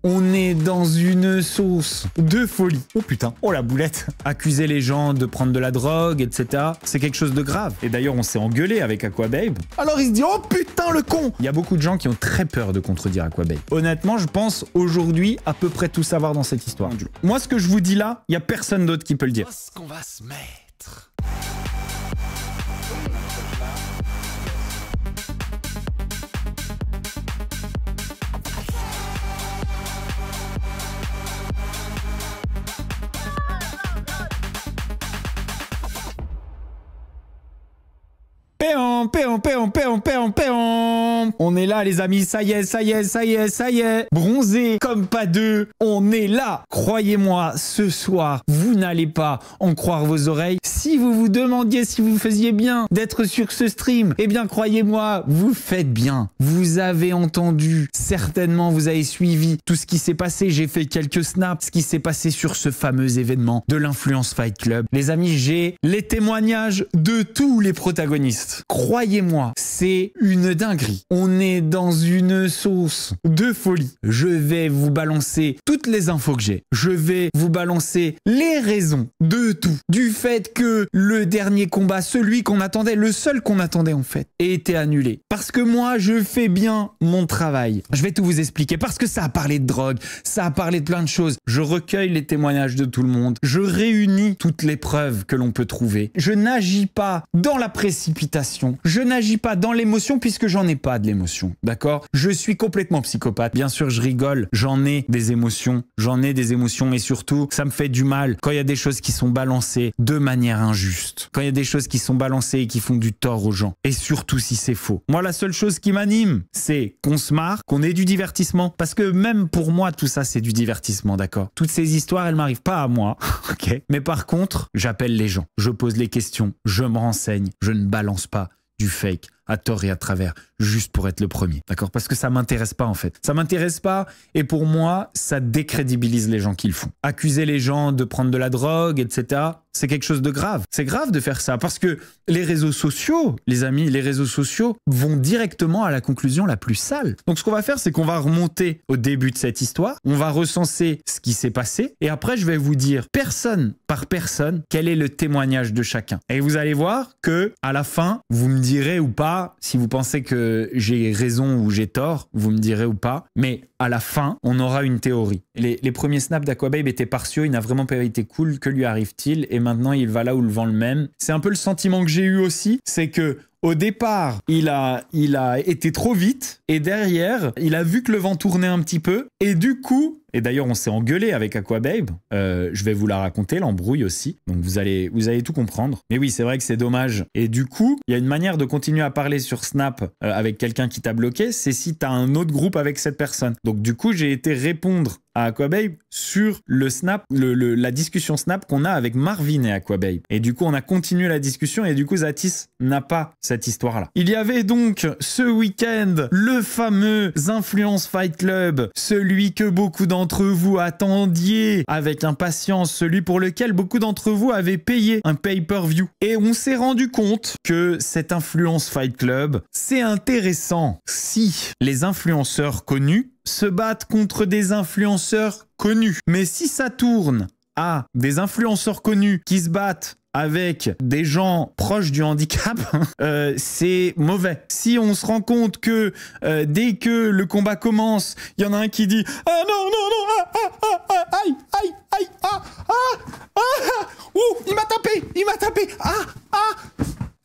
On est dans une sauce de folie. Oh putain, oh la boulette. Accuser les gens de prendre de la drogue, etc. C'est quelque chose de grave. Et d'ailleurs, on s'est engueulé avec Aquababe. Alors il se dit, oh putain le con. Il y a beaucoup de gens qui ont très peur de contredire Aquababe. Honnêtement, je pense aujourd'hui à peu près tout savoir dans cette histoire. Moi, ce que je vous dis là, il y a personne d'autre qui peut le dire. Qu'est-ce qu'on va se mettre ? Péon, péon, péon, péon, péon, péon. On est là les amis, ça y est, ça y est, ça y est, ça y est. Bronzé comme pas deux, on est là. Croyez-moi, ce soir, vous n'allez pas en croire vos oreilles. Si vous vous demandiez si vous faisiez bien d'être sur ce stream, eh bien croyez-moi, vous faites bien. Vous avez entendu, certainement vous avez suivi tout ce qui s'est passé. J'ai fait quelques snaps, ce qui s'est passé sur ce fameux événement de l'Influence Fight Club. Les amis, j'ai les témoignages de tous les protagonistes. Croyez-moi, c'est une dinguerie. On est dans une sauce de folie. Je vais vous balancer toutes les infos que j'ai. Je vais vous balancer les raisons de tout. Du fait que le dernier combat, celui qu'on attendait, le seul qu'on attendait en fait, ait été annulé. Parce que moi, je fais bien mon travail. Je vais tout vous expliquer parce que ça a parlé de drogue, ça a parlé de plein de choses. Je recueille les témoignages de tout le monde. Je réunis toutes les preuves que l'on peut trouver. Je n'agis pas dans la précipitation. Je n'agis pas dans l'émotion puisque j'en ai pas de l'émotion, d'accord? Je suis complètement psychopathe. Bien sûr, je rigole, j'en ai des émotions, mais surtout, ça me fait du mal quand il y a des choses qui sont balancées de manière injuste. Quand il y a des choses qui sont balancées et qui font du tort aux gens. Et surtout si c'est faux. Moi, la seule chose qui m'anime, c'est qu'on se marre, qu'on ait du divertissement. Parce que même pour moi, tout ça, c'est du divertissement, d'accord? Toutes ces histoires, elles m'arrivent pas à moi, ok? Mais par contre, j'appelle les gens, je pose les questions, je me renseigne, je ne balance pas du fake à tort et à travers, juste pour être le premier, d'accord? Parce que ça m'intéresse pas en fait. Ça m'intéresse pas et pour moi, ça décrédibilise les gens qui le font. Accuser les gens de prendre de la drogue, etc., c'est quelque chose de grave. C'est grave de faire ça parce que les réseaux sociaux, les amis, les réseaux sociaux vont directement à la conclusion la plus sale. Donc ce qu'on va faire, c'est qu'on va remonter au début de cette histoire, on va recenser ce qui s'est passé et après je vais vous dire personne par personne quel est le témoignage de chacun. Et vous allez voir que à la fin, vous me direz ou pas, si vous pensez que j'ai raison ou j'ai tort, vous me direz ou pas. Mais à la fin, on aura une théorie. Les premiers snaps d'Aquababe étaient partiaux, il n'a vraiment pas été cool. Que lui arrive-t-il? Et maintenant, il va là où le vent le mène. C'est un peu le sentiment que j'ai eu aussi, c'est que au départ, il a été trop vite et derrière, il a vu que le vent tournait un petit peu et du coup, et d'ailleurs on s'est engueulé avec Aquababe, je vais vous la raconter, l'embrouille aussi, donc vous allez tout comprendre. Mais oui, c'est vrai que c'est dommage. Et du coup, il y a une manière de continuer à parler sur Snap avec quelqu'un qui t'a bloqué, c'est si tu as un autre groupe avec cette personne. Donc du coup, j'ai été répondre à Aquababe sur le Snap, la discussion Snap qu'on a avec Marvin et Aquababe. Et du coup, on a continué la discussion et du coup, Zatis n'a pas cette histoire-là. Il y avait donc ce week-end le fameux Influence Fight Club, celui que beaucoup d'entre vous attendiez avec impatience, celui pour lequel beaucoup d'entre vous avaient payé un pay-per-view. Et on s'est rendu compte que cet Influence Fight Club, c'est intéressant si les influenceurs connus se battent contre des influenceurs connus. Mais si ça tourne à des influenceurs connus qui se battent avec des gens proches du handicap, c'est mauvais. Si on se rend compte que dès que le combat commence, il y en a un qui dit « Ah non, non, non, aïe, aïe, aïe, ouh, il m'a tapé,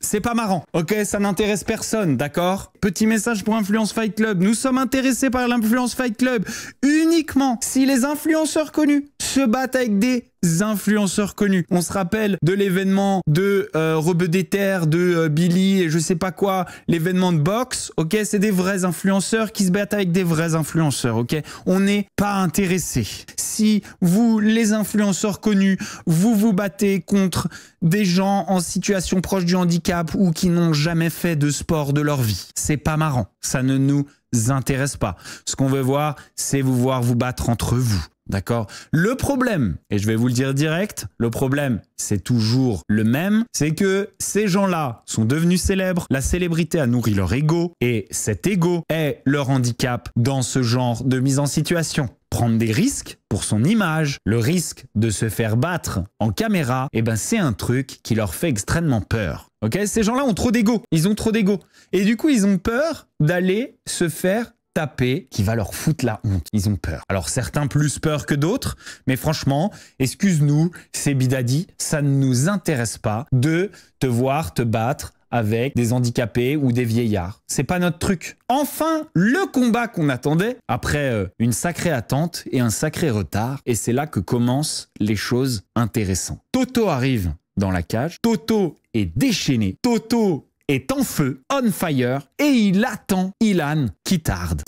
c'est pas marrant, ok? Ça n'intéresse personne, d'accord? Petit message pour Influence Fight Club. Nous sommes intéressés par l'Influence Fight Club uniquement si les influenceurs connus se battent avec des influenceurs connus. On se rappelle de l'événement de Rebeu des Terres, de Billy et je sais pas quoi, l'événement de boxe, ok? C'est des vrais influenceurs qui se battent avec des vrais influenceurs, ok? On n'est pas intéressé. Si vous, les influenceurs connus, vous vous battez contre des gens en situation proche du handicap ou qui n'ont jamais fait de sport de leur vie, c'est pas marrant. Ça ne nous intéresse pas. Ce qu'on veut voir, c'est vous voir vous battre entre vous. D'accord? Le problème, et je vais vous le dire direct, le problème, c'est toujours le même, c'est que ces gens-là sont devenus célèbres, la célébrité a nourri leur ego, et cet ego est leur handicap dans ce genre de mise en situation. Prendre des risques pour son image, le risque de se faire battre en caméra, eh ben c'est un truc qui leur fait extrêmement peur. Ok? Ces gens-là ont trop d'ego, ils ont trop d'ego. Et du coup, ils ont peur d'aller se faire taper qui va leur foutre la honte. Ils ont peur. Alors certains plus peur que d'autres, mais franchement, excuse-nous, c'est Bidadi, ça ne nous intéresse pas de te voir te battre avec des handicapés ou des vieillards. C'est pas notre truc. Enfin, le combat qu'on attendait, après une sacrée attente et un sacré retard, et c'est là que commencent les choses intéressantes. Toto arrive dans la cage, Toto est déchaîné, Toto est en feu, on fire, et il attend Ilan qui tarde.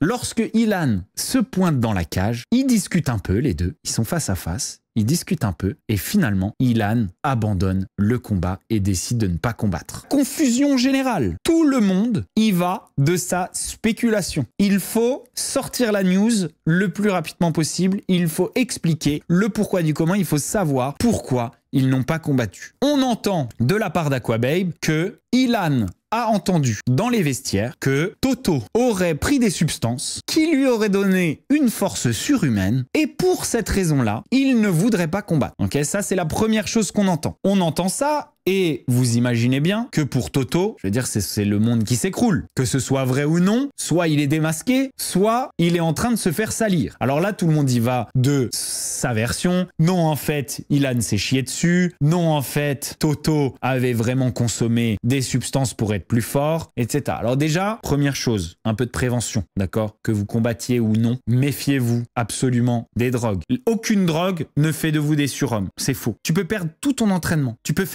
Lorsque Ilan se pointe dans la cage, ils discutent un peu les deux, ils sont face à face, ils discutent un peu, et finalement, Ilan abandonne le combat et décide de ne pas combattre. Confusion générale. Tout le monde y va de sa spéculation. Il faut sortir la news le plus rapidement possible, il faut expliquer le pourquoi du comment, il faut savoir pourquoi ils n'ont pas combattu. On entend de la part d'Aquababe que Ilan a entendu dans les vestiaires que Toto aurait pris des substances qui lui auraient donné une force surhumaine et pour cette raison-là, il ne voudrait pas combattre. Ok, ça c'est la première chose qu'on entend. On entend ça et vous imaginez bien que pour Toto, je veux dire, c'est le monde qui s'écroule. Que ce soit vrai ou non, soit il est démasqué, soit il est en train de se faire salir. Alors là, tout le monde y va de sa version. Non, en fait, Ilan s'est chié dessus. Non, en fait, Toto avait vraiment consommé des substances pour être plus fort, etc. Alors déjà, première chose, un peu de prévention, d'accord? Que vous combattiez ou non, méfiez-vous absolument des drogues. Aucune drogue ne fait de vous des surhommes. C'est faux. Tu peux perdre tout ton entraînement. Tu peux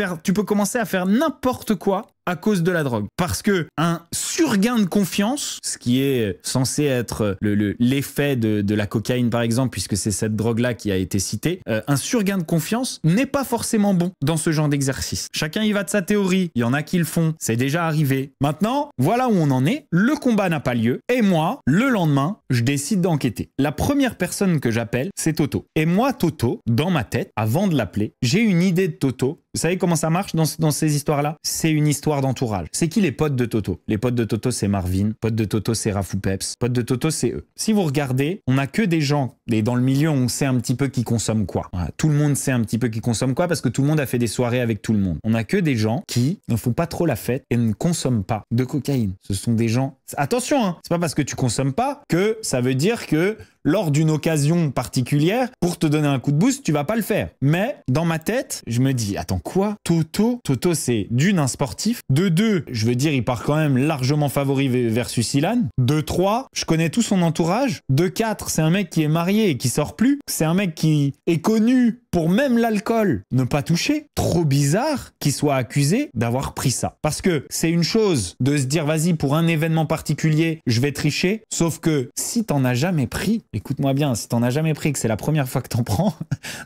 commencer à faire n'importe quoi à cause de la drogue. Parce que un surgain de confiance, ce qui est censé être l'effet de la cocaïne par exemple, puisque c'est cette drogue-là qui a été citée, un surgain de confiance n'est pas forcément bon dans ce genre d'exercice. Chacun y va de sa théorie, il y en a qui le font, c'est déjà arrivé. Maintenant, voilà où on en est, le combat n'a pas lieu, et moi, le lendemain, je décide d'enquêter. La première personne que j'appelle, c'est Toto. Et moi, Toto, dans ma tête, avant de l'appeler, j'ai une idée de Toto. Vous savez comment ça marche dans ces histoires-là? C'est une histoire d'entourage. C'est qui les potes de Toto? Les potes de Toto, c'est Marvin. Potes de Toto, c'est Rafou Peps. Potes de Toto, c'est eux. Si vous regardez, on n'a que des gens, et dans le milieu, on sait un petit peu qui consomme quoi. Voilà, tout le monde sait un petit peu qui consomme quoi parce que tout le monde a fait des soirées avec tout le monde. On n'a que des gens qui ne font pas trop la fête et ne consomment pas de cocaïne. Ce sont des gens... Attention, hein, c'est pas parce que tu consommes pas que ça veut dire que lors d'une occasion particulière, pour te donner un coup de boost, tu vas pas le faire. Mais dans ma tête, je me dis, attends quoi? Toto, c'est d'une, un sportif. De deux, je veux dire, il part quand même largement favori versus Ilan. De trois, je connais tout son entourage. De quatre, c'est un mec qui est marié et qui sort plus. C'est un mec qui est connu pour même l'alcool ne pas toucher. Trop bizarre qu'il soit accusé d'avoir pris ça. Parce que c'est une chose de se dire, vas-y, pour un événement particulier, je vais tricher. Sauf que si t'en as jamais pris, écoute-moi bien, si t'en as jamais pris, que c'est la première fois que t'en prends,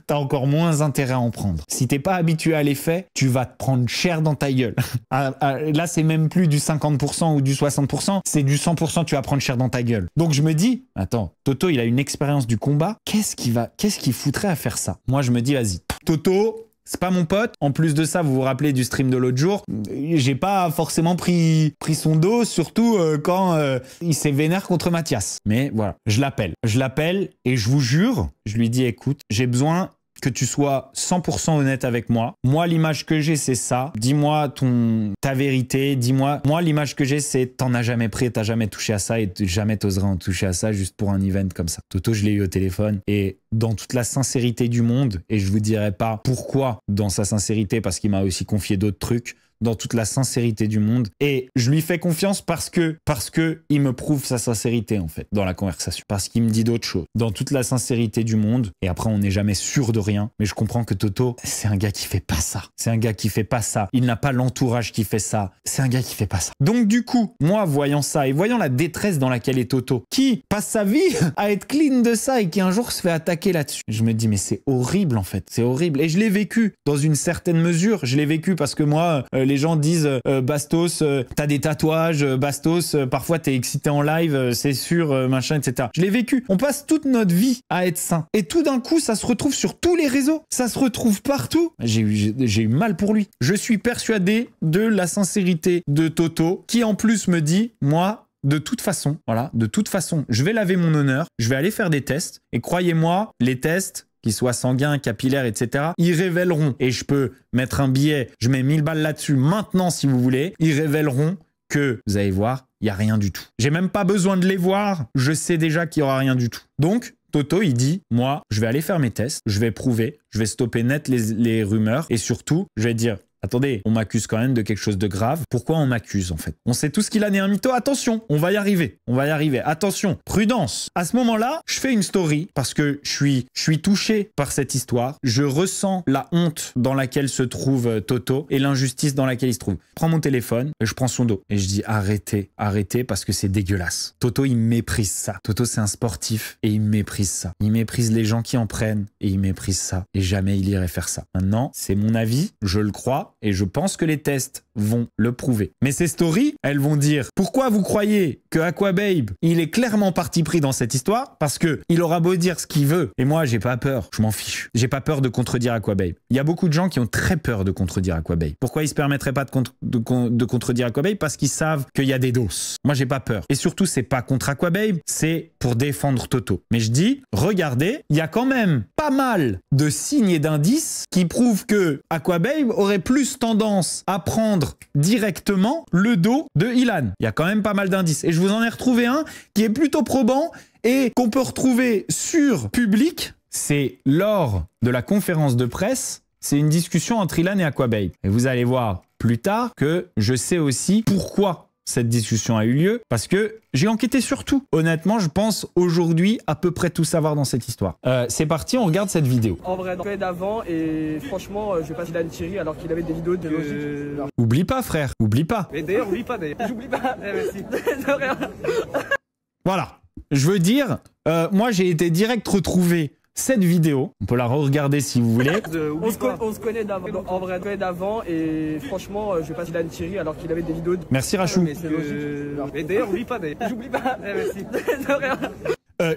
t'as encore moins intérêt à en prendre. Si t'es pas habitué à l'effet, tu vas te prendre cher dans ta gueule. Là, c'est même plus du 50% ou du 60%, c'est du 100%, tu vas prendre cher dans ta gueule. Donc je me dis, attends, Toto, il a une expérience du combat, qu'est-ce qu'il foutrait à faire ça? Moi, je me dis, vas-y, Toto... C'est pas mon pote. En plus de ça, vous vous rappelez du stream de l'autre jour, j'ai pas forcément pris son dos, surtout quand il s'est vénère contre Mathias. Mais voilà, je l'appelle et je vous jure, je lui dis, écoute, j'ai besoin que tu sois 100% honnête avec moi. Moi, l'image que j'ai, c'est ça. Dis-moi ta vérité. Dis-moi. Moi, l'image que j'ai, c'est t'en as jamais pris, t'as jamais touché à ça et jamais t'oserais en toucher à ça juste pour un event comme ça. Toto, je l'ai eu au téléphone et dans toute la sincérité du monde, et je vous dirai pas pourquoi dans sa sincérité, parce qu'il m'a aussi confié d'autres trucs, dans toute la sincérité du monde. Et je lui fais confiance parce que il me prouve sa sincérité, en fait, dans la conversation. Parce qu'il me dit d'autres choses. Dans toute la sincérité du monde. Et après, on n'est jamais sûr de rien. Mais je comprends que Toto, c'est un gars qui fait pas ça. C'est un gars qui fait pas ça. Il n'a pas l'entourage qui fait ça. C'est un gars qui fait pas ça. Donc, du coup, moi, voyant ça et voyant la détresse dans laquelle est Toto, qui passe sa vie à être clean de ça et qui un jour se fait attaquer là-dessus, je me dis, mais c'est horrible, en fait. C'est horrible. Et je l'ai vécu dans une certaine mesure. Je l'ai vécu parce que moi, les gens disent Bastos, t'as des tatouages, Bastos, parfois t'es excité en live, c'est sûr, machin, etc. Je l'ai vécu. On passe toute notre vie à être sain. Et tout d'un coup, ça se retrouve sur tous les réseaux. Ça se retrouve partout. J'ai eu mal pour lui. Je suis persuadé de la sincérité de Toto, qui en plus me dit, moi, de toute façon, voilà, de toute façon, je vais laver mon honneur, je vais aller faire des tests. Et croyez-moi, les tests, qu'ils soient sanguins, capillaires, etc., ils révéleront, et je peux mettre un billet, je mets 1000 balles là-dessus maintenant si vous voulez, ils révéleront que, vous allez voir, il n'y a rien du tout. J'ai même pas besoin de les voir, je sais déjà qu'il n'y aura rien du tout. Donc, Toto, il dit, moi, je vais aller faire mes tests, je vais prouver, je vais stopper net les rumeurs, et surtout, je vais dire, attendez, on m'accuse quand même de quelque chose de grave. Pourquoi on m'accuse en fait? On sait tous qu'il a né un mytho. Attention, on va y arriver. On va y arriver. Attention, prudence. À ce moment-là, je fais une story parce que je suis touché par cette histoire. Je ressens la honte dans laquelle se trouve Toto et l'injustice dans laquelle il se trouve. Je prends mon téléphone et je prends son dos et je dis arrêtez, arrêtez parce que c'est dégueulasse. Toto, il méprise ça. Toto, c'est un sportif et il méprise ça. Il méprise les gens qui en prennent et il méprise ça. Et jamais il irait faire ça. Maintenant, c'est mon avis, je le crois. Et je pense que les tests vont le prouver. Mais ces stories, elles vont dire pourquoi vous croyez que Aquababe, il est clairement parti pris dans cette histoire? Parce que il aura beau dire ce qu'il veut. Et moi, j'ai pas peur. Je m'en fiche. J'ai pas peur de contredire Aquababe. Il y a beaucoup de gens qui ont très peur de contredire Aquababe. Pourquoi ils se permettraient pas de contredire Aquababe? Parce qu'ils savent qu'il y a des doses. Moi, j'ai pas peur. Et surtout, c'est pas contre Aquababe, c'est pour défendre Toto. Mais je dis, regardez, il y a quand même pas mal de signes et d'indices qui prouvent que Aquababe aurait plus tendance à prendre directement le dos de Ilan. Il y a quand même pas mal d'indices. Et je vous en ai retrouvé un qui est plutôt probant et qu'on peut retrouver sur Public. C'est lors de la conférence de presse. C'est une discussion entre Ilan et Aquababe. Et vous allez voir plus tard que je sais aussi pourquoi cette discussion a eu lieu, parce que j'ai enquêté sur tout. Honnêtement, je pense aujourd'hui à peu près tout savoir dans cette histoire. C'est parti, on regarde cette vidéo. En vrai, d'avant, et franchement, je vais pas Ilan Thierry alors qu'il avait des vidéos de logique. Oublie pas, frère, oublie pas. Et d'ailleurs, oublie pas, d'ailleurs. J'oublie pas. Merci. De rien. Voilà. Je veux dire, moi j'ai été direct retrouver cette vidéo. On peut la re-regarder si vous voulez. On se connaît d'avant, en vrai d'avant, et franchement, je vais pas Ilan Thierry alors qu'il avait des vidéos de... Merci Rachou. Et d'ailleurs, oublie pas, d'ailleurs. J'oublie pas. Merci. De rien.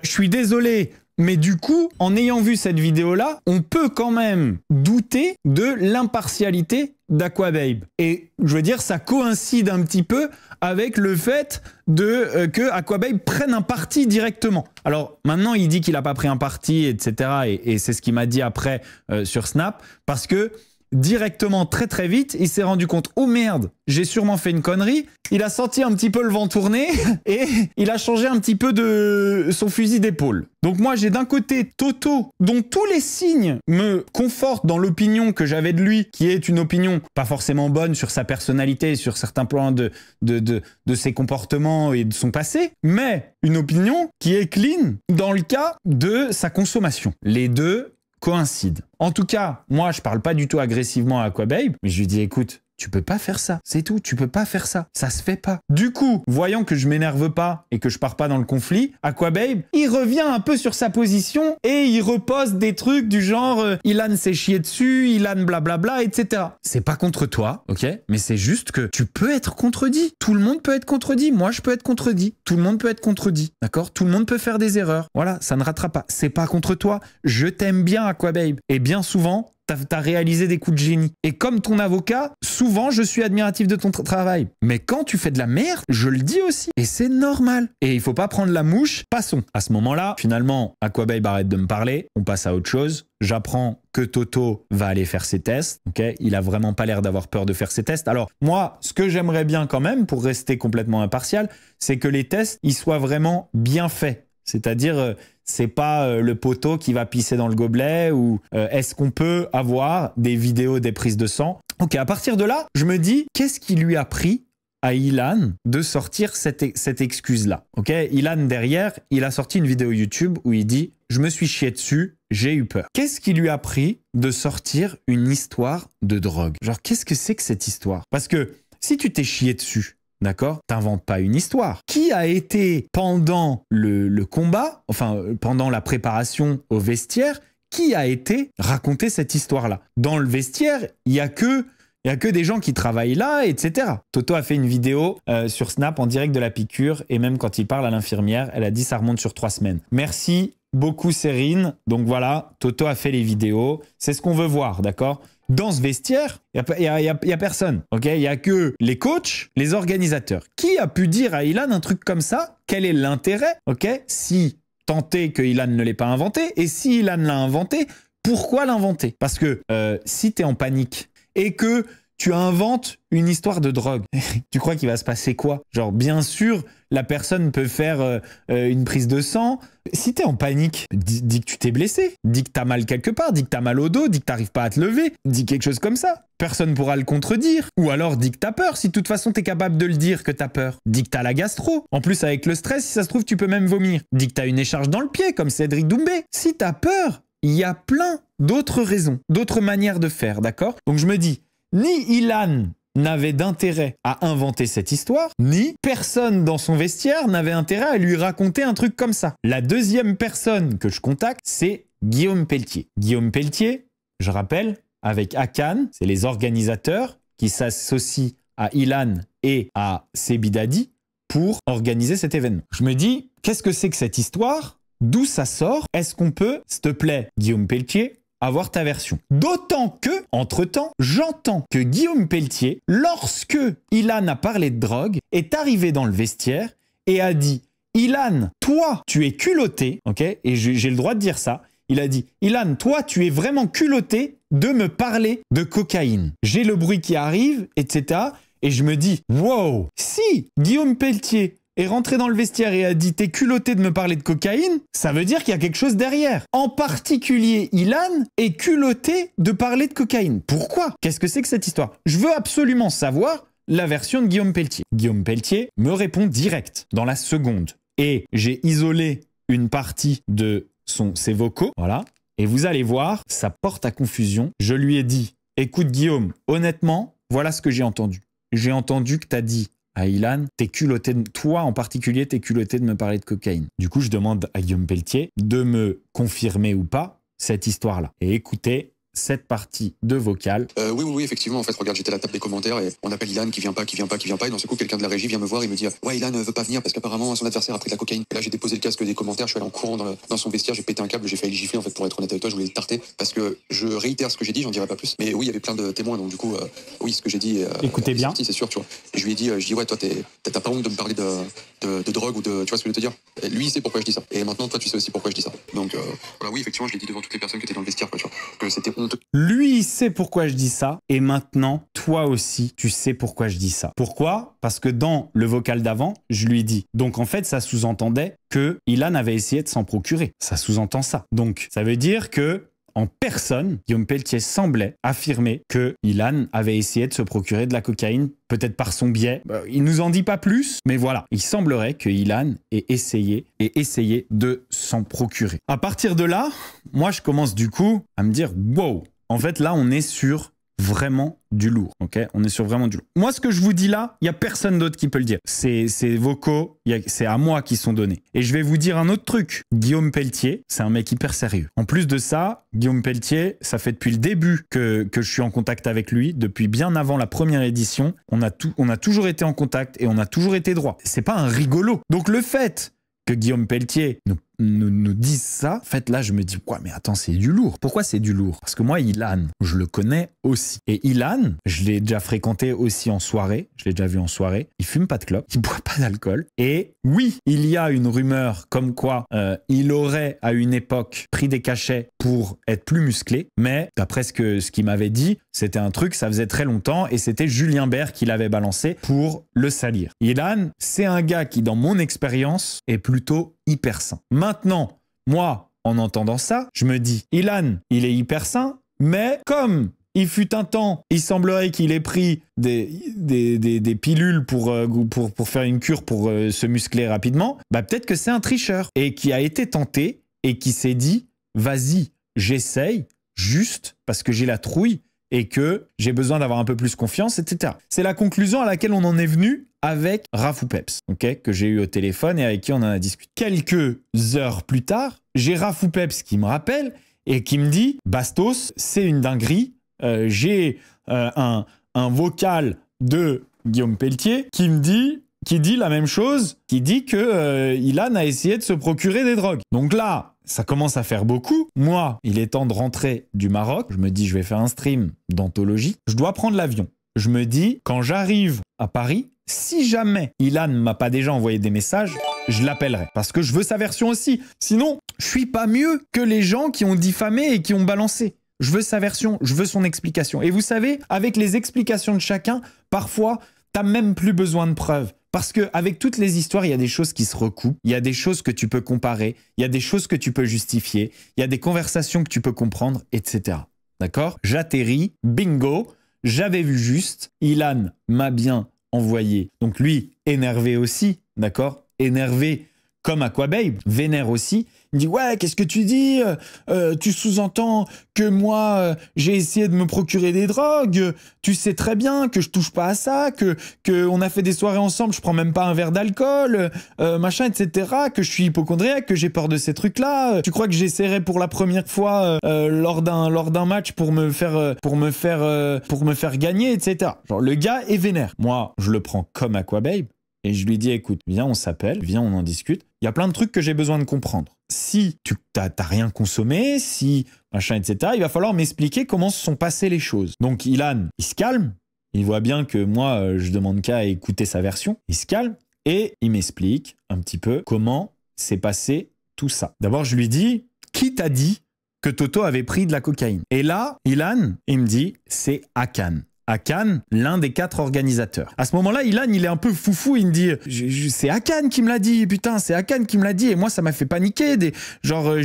Je suis désolé, mais du coup, en ayant vu cette vidéo-là, on peut quand même douter de l'impartialité d'Aquababe. Et je veux dire, ça coïncide un petit peu avec le fait que Aquababe prenne un parti directement. Alors maintenant, il dit qu'il n'a pas pris un parti, etc. Et c'est ce qu'il m'a dit après sur Snap, parce que directement, très très vite, il s'est rendu compte, oh merde, j'ai sûrement fait une connerie. Il a senti un petit peu le vent tourner et il a changé un petit peu de son fusil d'épaule. Donc moi, j'ai d'un côté Toto, dont tous les signes me confortent dans l'opinion que j'avais de lui, qui est une opinion pas forcément bonne sur sa personnalité, sur certains plans de ses comportements et de son passé, mais une opinion qui est clean dans le cas de sa consommation. Les deux coïncide. En tout cas, moi, je parle pas du tout agressivement à Aquababe, mais je lui dis, écoute, tu peux pas faire ça. C'est tout, tu peux pas faire ça. Ça se fait pas. Du coup, voyant que je m'énerve pas et que je pars pas dans le conflit, Aquababe, il revient un peu sur sa position et il repose des trucs du genre Ilan s'est chié dessus, Ilan blablabla, etc. C'est pas contre toi, ok? Mais c'est juste que tu peux être contredit. Tout le monde peut être contredit. Moi, je peux être contredit. Tout le monde peut être contredit. D'accord? Tout le monde peut faire des erreurs. Voilà, ça ne rattrape pas. C'est pas contre toi. Je t'aime bien, Aquababe. Et bien souvent, t'as réalisé des coups de génie. Et comme ton avocat, souvent, je suis admiratif de ton travail. Mais quand tu fais de la merde, je le dis aussi. Et c'est normal. Et il faut pas prendre la mouche. Passons. À ce moment-là, finalement, Aquababe arrête de me parler. On passe à autre chose. J'apprends que Toto va aller faire ses tests. Okay, il a vraiment pas l'air d'avoir peur de faire ses tests. Alors, moi, ce que j'aimerais bien quand même, pour rester complètement impartial, c'est que les tests, ils soient vraiment bien faits. C'est-à-dire, c'est pas le poteau qui va pisser dans le gobelet ou est-ce qu'on peut avoir des vidéos des prises de sang? Ok, à partir de là, je me dis, qu'est-ce qui lui a pris à Ilan de sortir cette excuse-là? Ok, Ilan, derrière, il a sorti une vidéo YouTube où il dit « Je me suis chié dessus, j'ai eu peur ». Qu'est-ce qui lui a pris de sortir une histoire de drogue? Genre, qu'est-ce que c'est que cette histoire? Parce que si tu t'es chié dessus, d'accord? T'inventes pas une histoire. Qui a été pendant le combat, enfin pendant la préparation au vestiaire, qui a été raconter cette histoire-là? Dans le vestiaire, il y a que Il n'y a que des gens qui travaillent là, etc. Toto a fait une vidéo sur Snap en direct de la piqûre et même quand il parle à l'infirmière, elle a dit ça remonte sur 3 semaines. Merci beaucoup Cérine. Donc voilà, Toto a fait les vidéos. C'est ce qu'on veut voir, d'accord? Dans ce vestiaire, il n'y a personne. Ok, il n'y a que les coachs, les organisateurs. Qui a pu dire à Ilan un truc comme ça? Quel est l'intérêt? Ok, si tenter que Ilan ne l'ait pas inventé, et si Ilan l'a inventé, pourquoi l'inventer? Parce que si tu es en panique et que tu inventes une histoire de drogue, tu crois qu'il va se passer quoi? Genre, bien sûr, la personne peut faire une prise de sang. Si tu es en panique, dis que tu t'es blessé, dis que tu as mal quelque part, dis que tu as mal au dos, dis que tu n'arrives pas à te lever, dis quelque chose comme ça. Personne ne pourra le contredire. Ou alors dis que tu as peur, si de toute façon tu es capable de le dire que tu as peur. Dis que tu as la gastro. En plus, avec le stress, si ça se trouve, tu peux même vomir. Dis que tu as une écharge dans le pied, comme Cédric Doumbé. Si tu as peur, il y a plein d'autres raisons, d'autres manières de faire, d'accord? Donc je me dis, ni Ilan n'avait d'intérêt à inventer cette histoire, ni personne dans son vestiaire n'avait intérêt à lui raconter un truc comme ça. La deuxième personne que je contacte, c'est Guillaume Pelletier. Guillaume Pelletier, je rappelle, avec Akan, c'est les organisateurs qui s'associent à Ilan et à Sebidadi pour organiser cet événement. Je me dis, qu'est-ce que c'est que cette histoire? D'où ça sort? Est-ce qu'on peut, s'il te plaît, Guillaume Pelletier, avoir ta version? D'autant que, entre-temps, j'entends que Guillaume Pelletier, lorsque Ilan a parlé de drogue, est arrivé dans le vestiaire et a dit « Ilan, toi, tu es culotté, ok ?» Et j'ai le droit de dire ça. Il a dit « Ilan, toi, tu es vraiment culotté de me parler de cocaïne. » J'ai le bruit qui arrive, etc. Et je me dis « Wow, si Guillaume Pelletier est rentré dans le vestiaire et a dit « T'es culotté de me parler de cocaïne », ça veut dire qu'il y a quelque chose derrière. En particulier, Ilan est culotté de parler de cocaïne. Pourquoi? Qu'est-ce que c'est que cette histoire? Je veux absolument savoir la version de Guillaume Pelletier. Guillaume Pelletier me répond direct, dans la seconde. Et j'ai isolé une partie de ses vocaux, voilà. Et vous allez voir, ça porte à confusion. Je lui ai dit « Écoute Guillaume, honnêtement, voilà ce que j'ai entendu. J'ai entendu que tu as dit à Ilan, t'es culotté, toi en particulier, t'es culotté de me parler de cocaïne. » Du coup, je demande à Guillaume Pelletier de me confirmer ou pas cette histoire-là. Et écoutez cette partie de vocal. Oui, effectivement, en fait, regarde, j'étais à la table des commentaires et on appelle Ilan qui vient pas, et dans ce coup, quelqu'un de la régie vient me voir et me dit « Ouais, Ilan veut pas venir parce qu'apparemment son adversaire a pris de la cocaïne. » Et là, j'ai déposé le casque des commentaires, je suis allé en courant dans son vestiaire, j'ai pété un câble, j'ai failli gifler, en fait, pour être honnête avec toi, je voulais le tarter parce que je réitère ce que j'ai dit, j'en dirai pas plus. Mais oui, il y avait plein de témoins, donc du coup, oui, ce que j'ai dit. Écoutez bien. C'est sûr, tu vois. Et je lui ai dit, ouais, toi, t'as pas honte de me parler de drogue ou de. Tu vois ce que je veux te dire? Et lui, il sait pourquoi je dis ça. Et maintenant, toi, tu sais aussi pourquoi je dis ça. Donc, voilà, oui, effectivement, je l'ai dit devant toutes les personnes qui étaient dans le vestiaire, quoi, tu vois, que c'était honteux. Lui, il sait pourquoi je dis ça. Et maintenant, toi aussi, tu sais pourquoi je dis ça. Pourquoi? Parce que dans le vocal d'avant, je lui dis. Donc, en fait, ça sous-entendait que Ilan avait essayé de s'en procurer. Ça sous-entend ça. Donc, ça veut dire que en personne, Guillaume Pelletier semblait affirmer que Ilan avait essayé de se procurer de la cocaïne, peut-être par son biais. Il nous en dit pas plus, mais voilà. Il semblerait que Ilan ait essayé de s'en procurer. À partir de là, moi, je commence du coup à me dire « Wow !» En fait, là, on est sur vraiment du lourd, ok? On est sur vraiment du lourd. Moi, ce que je vous dis là, il n'y a personne d'autre qui peut le dire. Ces vocaux, c'est à moi qui sont donnés. Et je vais vous dire un autre truc. Guillaume Pelletier, c'est un mec hyper sérieux. En plus de ça, Guillaume Pelletier, ça fait depuis le début que je suis en contact avec lui, depuis bien avant la première édition. On a toujours été en contact et on a toujours été droit. C'est pas un rigolo. Donc le fait que Guillaume Pelletier nous dise ça, en fait, là, je me dis, ouais, mais attends, c'est du lourd. Pourquoi c'est du lourd? Parce que moi, Ilan, je le connais aussi. Et Ilan, je l'ai déjà fréquenté aussi en soirée. Je l'ai déjà vu en soirée. Il fume pas de clope, il boit pas d'alcool. Et oui, il y a une rumeur comme quoi il aurait, à une époque, pris des cachets pour être plus musclé. Mais d'après ce qu'il m'avait dit, c'était un truc, ça faisait très longtemps et c'était Julien Bert qui l'avait balancé pour le salir. Ilan, c'est un gars qui, dans mon expérience, est plutôt hyper sain. Maintenant, moi, en entendant ça, je me dis, Ilan, il est hyper sain, mais comme il fut un temps, il semblerait qu'il ait pris des pilules pour faire une cure pour se muscler rapidement, bah peut-être que c'est un tricheur et qui a été tenté et qui s'est dit, vas-y, j'essaye juste parce que j'ai la trouille et que j'ai besoin d'avoir un peu plus confiance, etc. C'est la conclusion à laquelle on en est venu avec Rafou Peps, okay, que j'ai eu au téléphone et avec qui on en a discuté. Quelques heures plus tard, j'ai Rafou Peps qui me rappelle et qui me dit « Bastos, c'est une dinguerie, j'ai un un vocal de Guillaume Pelletier qui dit la même chose, qui dit que Ilan a essayé de se procurer des drogues. Donc là, ça commence à faire beaucoup. Moi, il est temps de rentrer du Maroc. Je me dis, je vais faire un stream d'anthologie. Je dois prendre l'avion. Je me dis, quand j'arrive à Paris, si jamais Ilan ne m'a pas déjà envoyé des messages, je l'appellerai. Parce que je veux sa version aussi. Sinon, je suis pas mieux que les gens qui ont diffamé et qui ont balancé. Je veux sa version, je veux son explication. Et vous savez, avec les explications de chacun, parfois, t'as même plus besoin de preuves. Parce qu'avec toutes les histoires, il y a des choses qui se recoupent, il y a des choses que tu peux comparer, il y a des choses que tu peux justifier, il y a des conversations que tu peux comprendre, etc. D'accord? J'atterris, bingo, j'avais vu juste, Ilan m'a bien envoyé. Donc lui, énervé aussi, d'accord? Énervé comme Aquababe, vénère aussi. Il me dit, ouais, qu'est-ce que tu dis? Tu sous-entends que moi, j'ai essayé de me procurer des drogues. Tu sais très bien que je touche pas à ça, que on a fait des soirées ensemble, je prends même pas un verre d'alcool, machin, etc. Que je suis hypocondriaque, que j'ai peur de ces trucs-là. Tu crois que j'essaierai pour la première fois lors d'un match pour me faire gagner, etc. Genre, le gars est vénère. Moi, je le prends comme Aquababe. Et je lui dis, écoute, viens, on s'appelle, viens, on en discute. Il y a plein de trucs que j'ai besoin de comprendre. Si tu t'as rien consommé, si machin, etc., il va falloir m'expliquer comment se sont passées les choses. Donc Ilan, il se calme. Il voit bien que moi, je demande qu'à écouter sa version. Il se calme et il m'explique un petit peu comment s'est passé tout ça. D'abord, je lui dis, qui t'a dit que Toto avait pris de la cocaïne? Et là, Ilan, il me dit, c'est Hakan. Hakan, l'un des 4 organisateurs. À ce moment-là, Ilan, il est un peu foufou, il me dit « C'est Hakan qui me l'a dit, putain, c'est Hakan qui me l'a dit. » Et moi, ça m'a fait paniquer. Genre,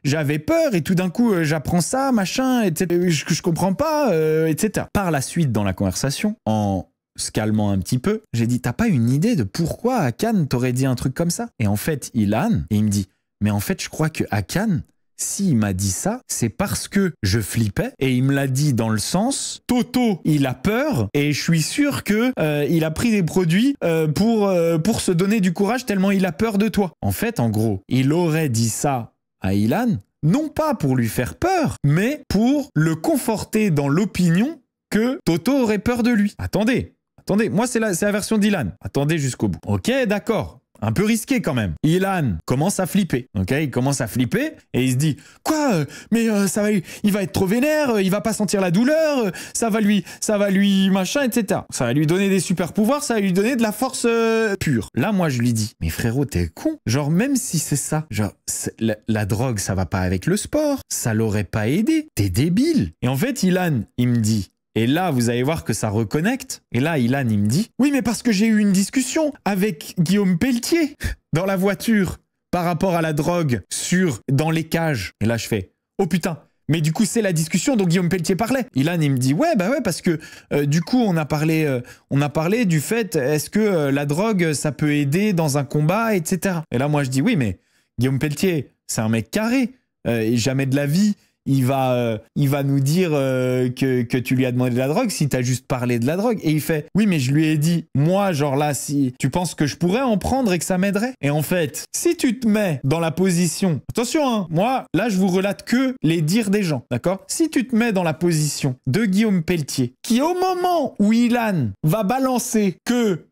j'avais peur et tout d'un coup, j'apprends ça, machin, etc. Je comprends pas, etc. Par la suite, dans la conversation, en se calmant un petit peu, j'ai dit « T'as pas une idée de pourquoi Hakan t'aurait dit un truc comme ça ?» Et en fait, Ilan, il me dit « Mais en fait, je crois que Hakan, s'il m'a dit ça, c'est parce que je flippais et il me l'a dit dans le sens Toto, il a peur et je suis sûr que il a pris des produits pour se donner du courage tellement il a peur de toi. » En fait, en gros, il aurait dit ça à Ilan, non pas pour lui faire peur, mais pour le conforter dans l'opinion que Toto aurait peur de lui. Attendez, moi c'est la version d'Ilan. Attendez jusqu'au bout. Ok, d'accord. Un peu risqué quand même. Ilan commence à flipper. Ok, il commence à flipper et il se dit quoi? Mais il va être trop vénère, il va pas sentir la douleur, ça va lui machin, etc. Ça va lui donner des super pouvoirs, ça va lui donner de la force pure. Là, moi, je lui dis mais frérot, t'es con. Genre même si c'est ça, genre la drogue, ça va pas avec le sport, ça l'aurait pas aidé. T'es débile. Et en fait, Ilan, il me dit. Et là, vous allez voir que ça reconnecte. Et là, Ilan, il me dit « Oui, mais parce que j'ai eu une discussion avec Guillaume Pelletier dans la voiture par rapport à la drogue dans les cages. » Et là, je fais « Oh putain, mais du coup, c'est la discussion dont Guillaume Pelletier parlait. » Ilan, il me dit « Ouais, bah ouais, parce que du coup, on a parlé du fait, est-ce que la drogue, ça peut aider dans un combat, etc. » Et là, moi, je dis « Oui, mais Guillaume Pelletier, c'est un mec carré. Et jamais de la vie. » Il va nous dire que tu lui as demandé de la drogue si t'as juste parlé de la drogue. Et il fait « Oui, mais je lui ai dit, moi, genre là, si tu penses que je pourrais en prendre et que ça m'aiderait ?» Et en fait, si tu te mets dans la position... Attention, hein, moi, là, je vous relate que les dires des gens, d'accord? Si tu te mets dans la position de Guillaume Pelletier, qui au moment où Ilan va balancer que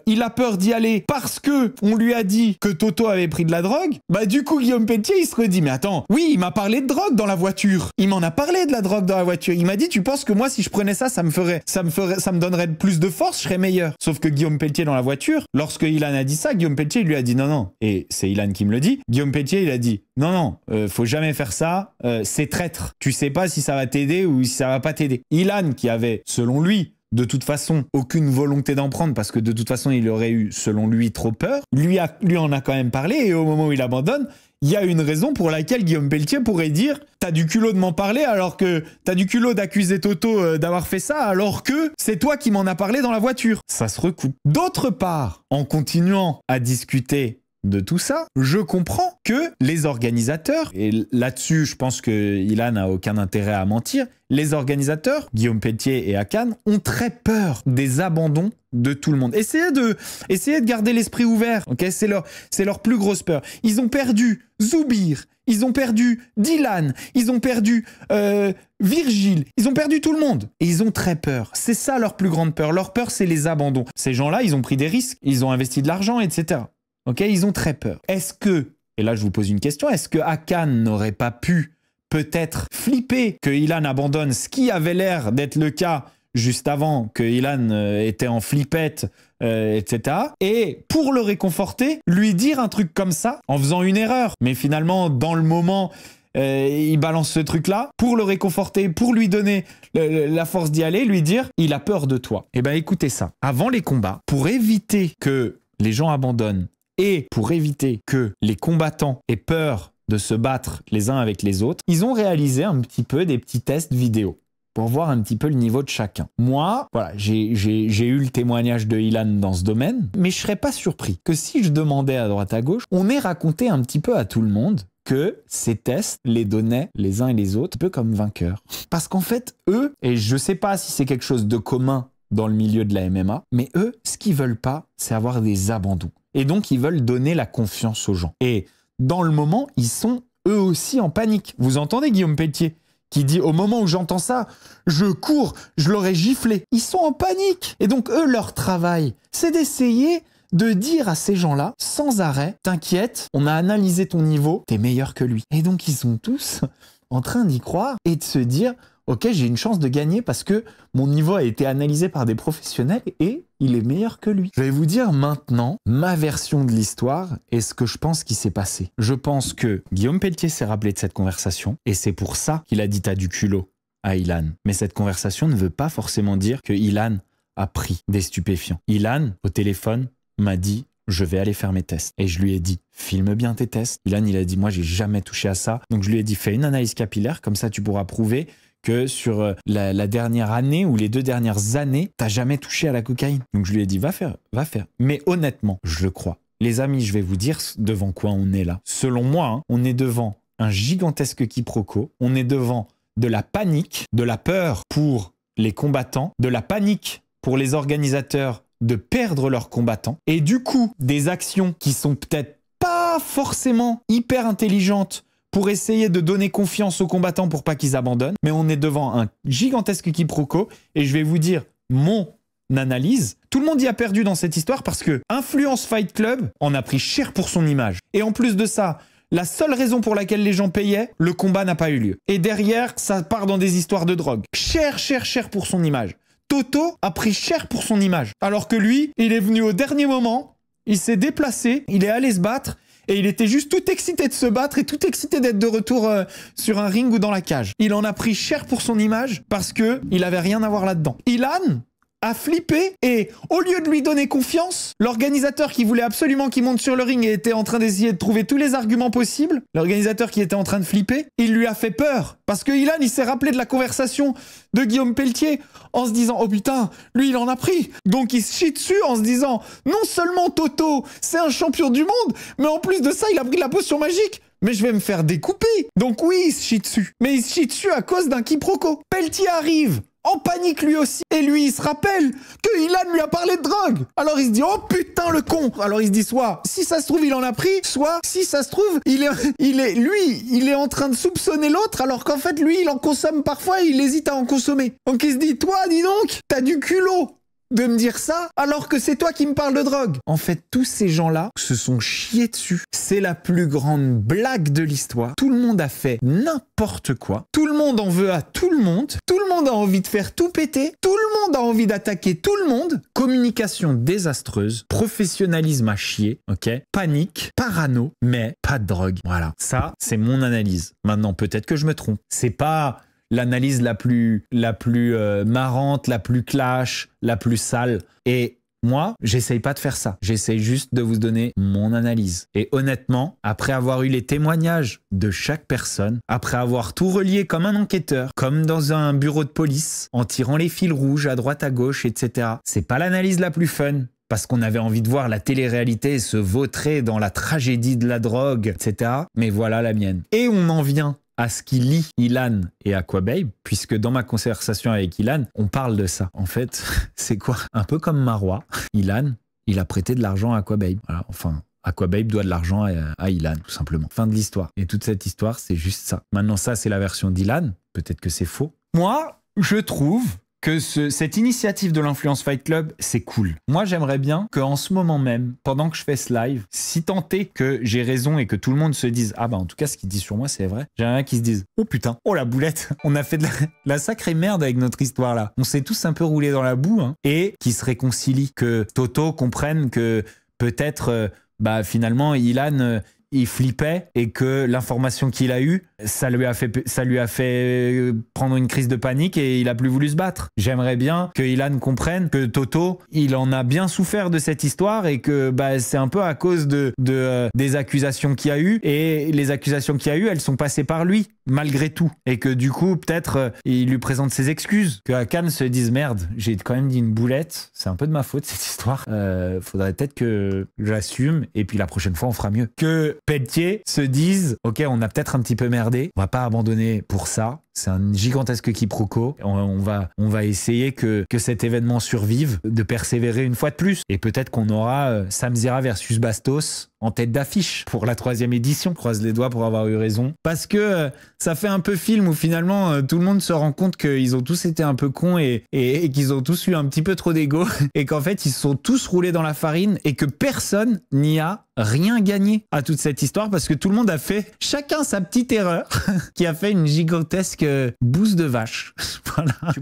il a peur d'y aller parce que on lui a dit que Toto avait pris de la drogue, bah du coup, Guillaume Pelletier, il se redit « Mais attends, oui, il m'a parlé de drogue dans la voiture. Il m'en a parlé de la drogue dans la voiture. Il m'a dit, tu penses que moi, si je prenais ça, ça me donnerait plus de force, je serais meilleur. » Sauf que Guillaume Pelletier dans la voiture, lorsque Ilan a dit ça, Guillaume Pelletier il lui a dit non, non. Et c'est Ilan qui me le dit. Guillaume Pelletier, il a dit non, faut jamais faire ça, c'est traître. Tu sais pas si ça va t'aider ou si ça va pas t'aider. Ilan qui avait, selon lui, de toute façon, aucune volonté d'en prendre parce que de toute façon, il aurait eu, selon lui, trop peur. Lui en a quand même parlé et au moment où il abandonne, il y a une raison pour laquelle Guillaume Pelletier pourrait dire « T'as du culot de m'en parler alors que t'as du culot d'accuser Toto d'avoir fait ça alors que c'est toi qui m'en as parlé dans la voiture. » Ça se recoupe. D'autre part, en continuant à discuter de tout ça, je comprends que les organisateurs, et là-dessus, je pense que Ilan n'a aucun intérêt à mentir, les organisateurs, Guillaume Pelletier et Hakan, ont très peur des abandons de tout le monde. Essayez de garder l'esprit ouvert, ok? C'est leur plus grosse peur. Ils ont perdu Zoubir, ils ont perdu Dylan, ils ont perdu Virgile, ils ont perdu tout le monde. Et ils ont très peur. C'est ça leur plus grande peur. Leur peur, c'est les abandons. Ces gens-là, ils ont pris des risques, ils ont investi de l'argent, etc. Ok? Ils ont très peur. Est-ce que, et là je vous pose une question, est-ce que Hakan n'aurait pas pu peut-être flipper que Ilan abandonne, ce qui avait l'air d'être le cas juste avant que Ilan était en flippette, etc. Et pour le réconforter, lui dire un truc comme ça, en faisant une erreur, mais finalement, dans le moment, il balance ce truc-là, pour le réconforter, pour lui donner la force d'y aller, lui dire « il a peur de toi ». Eh bien, écoutez ça. Avant les combats, pour éviter que les gens abandonnent et pour éviter que les combattants aient peur de se battre les uns avec les autres, ils ont réalisé un petit peu des petits tests vidéo pour voir un petit peu le niveau de chacun. Moi, voilà, j'ai eu le témoignage de Ilan dans ce domaine, mais je serais pas surpris que si je demandais à droite à gauche, on ait raconté un petit peu à tout le monde que ces tests les donnaient les uns et les autres un peu comme vainqueurs. Parce qu'en fait, eux, et je sais pas si c'est quelque chose de commun dans le milieu de la MMA, mais eux, ce qu'ils veulent pas, c'est avoir des abandons. Et donc, ils veulent donner la confiance aux gens. Et dans le moment, ils sont eux aussi en panique. Vous entendez Guillaume Pelletier qui dit au moment où j'entends ça, je cours, je l'aurais giflé. Ils sont en panique. Et donc, eux, leur travail, c'est d'essayer de dire à ces gens-là, sans arrêt, t'inquiète, on a analysé ton niveau, t'es meilleur que lui. Et donc, ils sont tous en train d'y croire et de se dire, ok, j'ai une chance de gagner parce que mon niveau a été analysé par des professionnels et il est meilleur que lui. Je vais vous dire maintenant ma version de l'histoire et ce que je pense qui s'est passé. Je pense que Guillaume Pelletier s'est rappelé de cette conversation et c'est pour ça qu'il a dit t'as du culot à Ilan. Mais cette conversation ne veut pas forcément dire que Ilan a pris des stupéfiants. Ilan, au téléphone, m'a dit je vais aller faire mes tests. Et je lui ai dit, filme bien tes tests. Ilan, il a dit, moi, j'ai jamais touché à ça. Donc, je lui ai dit, fais une analyse capillaire, comme ça, tu pourras prouver que sur la dernière année ou les 2 dernières années, t'as jamais touché à la cocaïne. Donc, je lui ai dit, va faire. Mais honnêtement, je le crois. Les amis, je vais vous dire devant quoi on est là. Selon moi, hein, on est devant un gigantesque quiproquo. On est devant de la panique, de la peur pour les combattants, de la panique pour les organisateurs de perdre leurs combattants et du coup des actions qui sont peut-être pas forcément hyper intelligentes pour essayer de donner confiance aux combattants pour pas qu'ils abandonnent, mais on est devant un gigantesque quiproquo et je vais vous dire mon analyse. Tout le monde y a perdu dans cette histoire parce que Influence Fight Club en a pris cher pour son image et en plus de ça, la seule raison pour laquelle les gens payaient, le combat n'a pas eu lieu. Et derrière, ça part dans des histoires de drogue. Cher pour son image. Toto a pris cher pour son image. Alors que lui, il est venu au dernier moment, il s'est déplacé, il est allé se battre et il était juste tout excité de se battre et tout excité d'être de retour sur un ring ou dans la cage. Il en a pris cher pour son image parce que il avait rien à voir là-dedans. Ilan a flippé et au lieu de lui donner confiance, l'organisateur qui voulait absolument qu'il monte sur le ring et était en train d'essayer de trouver tous les arguments possibles, l'organisateur qui était en train de flipper, il lui a fait peur parce que Ilan, il s'est rappelé de la conversation de Guillaume Pelletier en se disant oh putain, lui il en a pris. Donc il se chie dessus en se disant non seulement Toto, c'est un champion du monde, mais en plus de ça, il a pris la potion magique. Mais je vais me faire découper. Donc oui, il se chie dessus. Mais il se chie dessus à cause d'un quiproquo. Pelletier arrive en panique lui aussi. Et lui, il se rappelle que Ilan lui a parlé de drogue. Alors il se dit, oh putain le con. Alors il se dit soit, si ça se trouve, il en a pris, soit, si ça se trouve, il est en train de soupçonner l'autre, alors qu'en fait, lui, il en consomme parfois et il hésite à en consommer. Donc il se dit, toi, dis donc, t'as du culot de me dire ça alors que c'est toi qui me parles de drogue. En fait, tous ces gens-là se sont chiés dessus. C'est la plus grande blague de l'histoire. Tout le monde a fait n'importe quoi. Tout le monde en veut à tout le monde. Tout le monde a envie de faire tout péter. Tout le monde a envie d'attaquer tout le monde. Communication désastreuse. Professionnalisme à chier. Ok. Panique. Parano. Mais pas de drogue. Voilà. Ça, c'est mon analyse. Maintenant, peut-être que je me trompe. C'est pas l'analyse la plus marrante, la plus clash, la plus sale. Et moi, j'essaye pas de faire ça. J'essaye juste de vous donner mon analyse. Et honnêtement, après avoir eu les témoignages de chaque personne, après avoir tout relié comme un enquêteur, comme dans un bureau de police, en tirant les fils rouges à droite à gauche, etc., c'est pas l'analyse la plus fun. parce qu'on avait envie de voir la télé-réalité se vautrer dans la tragédie de la drogue, etc. Mais voilà la mienne. Et on en vient à ce qui lie Ilan et Aquababe, puisque dans ma conversation avec Ilan, on parle de ça. En fait, c'est quoi? Un peu comme Marois, Ilan, il a prêté de l'argent à Aquababe. Voilà, enfin, Aquababe doit de l'argent à Ilan, tout simplement. Fin de l'histoire. Et toute cette histoire, c'est juste ça. Maintenant, ça, c'est la version d'Ilan. Peut-être que c'est faux. Moi, je trouve que cette initiative de l'Influence Fight Club, c'est cool. Moi, j'aimerais bien qu'en ce moment même, pendant que je fais ce live, si tant est que j'ai raison et que tout le monde se dise « Ah bah en tout cas, ce qu'il dit sur moi, c'est vrai », j'aimerais bien qu'ils se disent « Oh putain, oh la boulette, on a fait de la sacrée merde avec notre histoire là. On s'est tous un peu roulés dans la boue. Hein. » Et qu'ils se réconcilient, que Toto comprenne que peut-être, finalement, Ilan... il flippait et que l'information qu'il a eue, ça lui a fait prendre une crise de panique et il a plus voulu se battre. J'aimerais bien que Ilan comprenne que Toto, il en a bien souffert de cette histoire et que c'est un peu à cause des accusations qu'il y a eu, et les accusations qu'il y a eu, elles sont passées par lui malgré tout, et que du coup peut-être il lui présente ses excuses, que Hakan se dise merde, j'ai quand même dit une boulette, c'est un peu de ma faute cette histoire, faudrait peut-être que j'assume et puis la prochaine fois on fera mieux. Que Pelletier se dise ok, on a peut-être un petit peu merdé, on va pas abandonner pour ça. C'est un gigantesque quiproquo. On va essayer que cet événement survive, de persévérer une fois de plus. Et peut-être qu'on aura Samzira versus Bastos en tête d'affiche pour la 3e édition. Je croise les doigts pour avoir eu raison. Parce que ça fait un peu film où finalement tout le monde se rend compte qu'ils ont tous été un peu cons et qu'ils ont tous eu un petit peu trop d'ego et qu'en fait ils se sont tous roulés dans la farine et que personne n'y a rien gagné à toute cette histoire parce que tout le monde a fait chacun sa petite erreur qui a fait une gigantesque bouse de vache.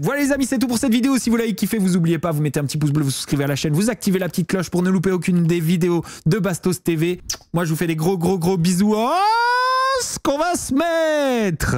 Voilà les amis, c'est tout pour cette vidéo. Si vous l'avez kiffé, vous n'oubliez pas, vous mettez un petit pouce bleu, vous souscrivez à la chaîne, vous activez la petite cloche pour ne louper aucune des vidéos de Bastos TV. Moi je vous fais des gros bisous. Oh, ce qu'on va se mettre.